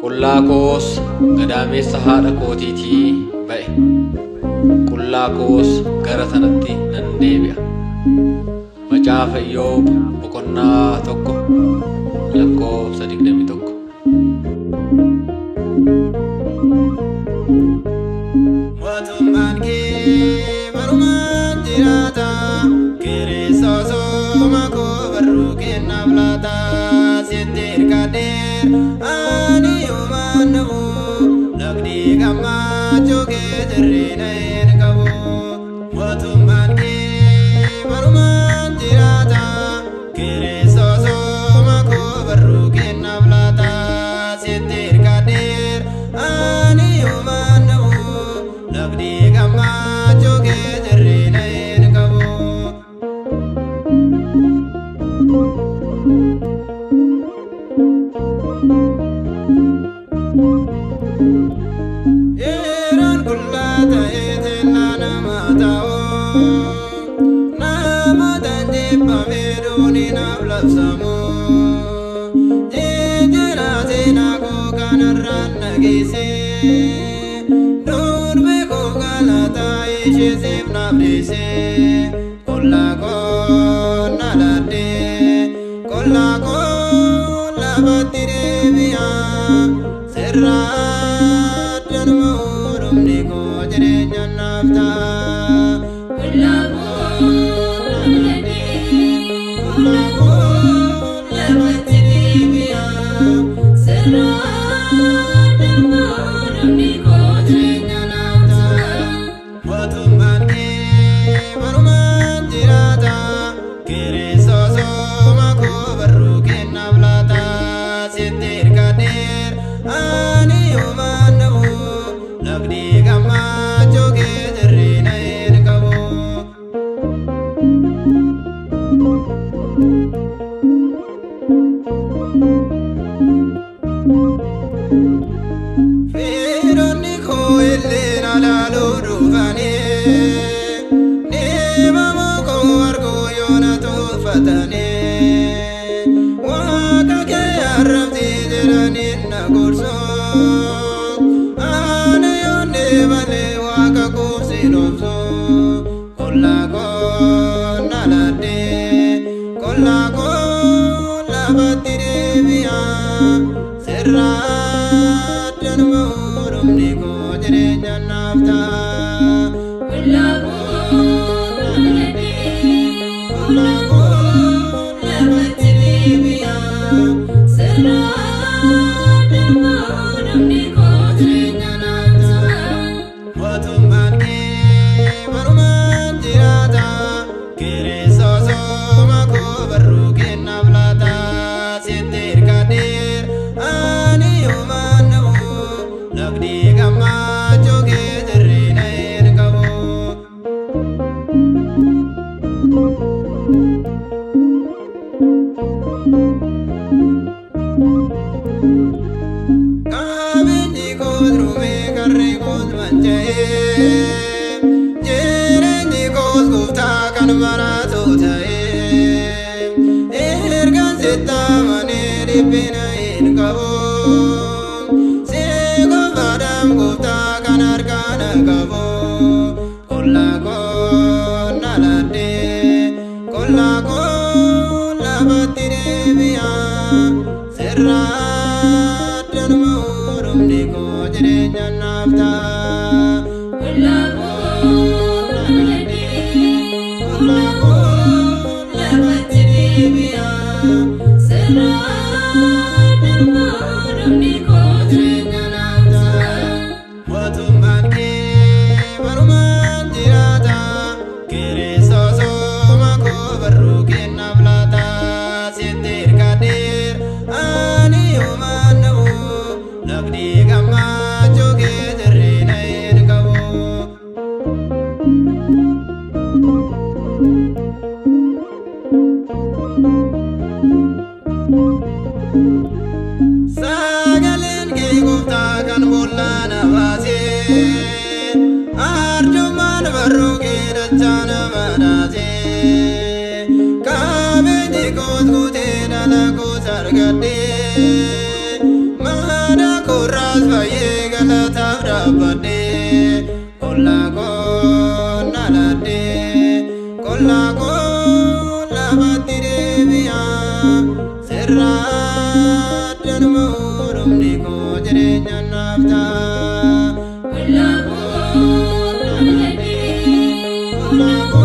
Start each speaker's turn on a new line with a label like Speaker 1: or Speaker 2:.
Speaker 1: Qullaaqoos gadameessa haadha kootiitii ba'e. Qullaaqoos gara sanatti nan deebi'a. Macaafa Iyyoob boqonnaa 1:21.
Speaker 2: Mootummaan kee barumaan jiraata, Kiristoos makoo barruu kennaaf laata. Sitti hirkadheer ani yoomaan dhabu, lafti gammachuu kee jirreenya hin qabu. Mootummaan kee barumaan jiraata, Kiristoos makoo barruu kennaaf laata. Sitti hirkadheer ani yoomaan dhabu, lafti gammachuu kee jirreenya hin qabu. Yeroon qullaa ta'ee teellaa nama ta'u, namootaan jibbamee duuni naaf labsamu. Jijjiirraa seenaa koo kanarraan dhageesse, durbee koo galataa ishee siif naaf dhiise. Qullaaqoon na laddee, qullaaqoon lafatti deebi'a. Sirraadhaan muudumni koo jireenya naaf ta'a. Qullaaqoon lafatti deebi'a. Sirraadhaan muudumni koo jireenya naaf ta'a. Mootummaan kee barumaan jiraata, Kiristoos makoo barruu kennaaf laata. Sitti hirkadheer ani yoomaan dhabu, lafti gammachuu kee jirreenya hin qabu. Firoonni koo illee na laaluu dhufanii, dhiibama koo arguu yoo na tuffatanii. Waaqa kee arrabsii jedhanii na gorsu, ani yoon deebalee waaqa kuusin obsu. Qullaaqoon na laddee, qullaaqoon lafatti deebi'a. Sirraadhaan muudumni koo jireenya naaf ta'a. Qullaaqoon lafatti deebi'a. Sirraadhaan muudumni koo jireenya naaf ta'a. Mootummaan kee barumaan jiraata, Kiristoos makoo barruu kennaaf laata. Sitti hirkadheer ani yoomaan dhabu, lafti gammachuu kee jirreenya hin qabu. Qabeenyi koo durumee karree koos manca'ee, jireenyi koos gooftaa kan maraatu ta'ee. Ergaan sitti amanee dhiphina hin qabu, si qofaadhaan gooftaa kan harkaa na qabu. Qullaaqoon na laddee, qullaaqoon lafatti deebi'a. Sirraadhaan muudumni koo jireenya naaf ta'a. Qullaaqoon lafatti deebi'a. Sirraadhaan muudumni nama daase kabeji koskute dala kusargade mana kuras baye galata rabade kola ko labatire biya serrat dan murum ni ko jerenya nafta kola ko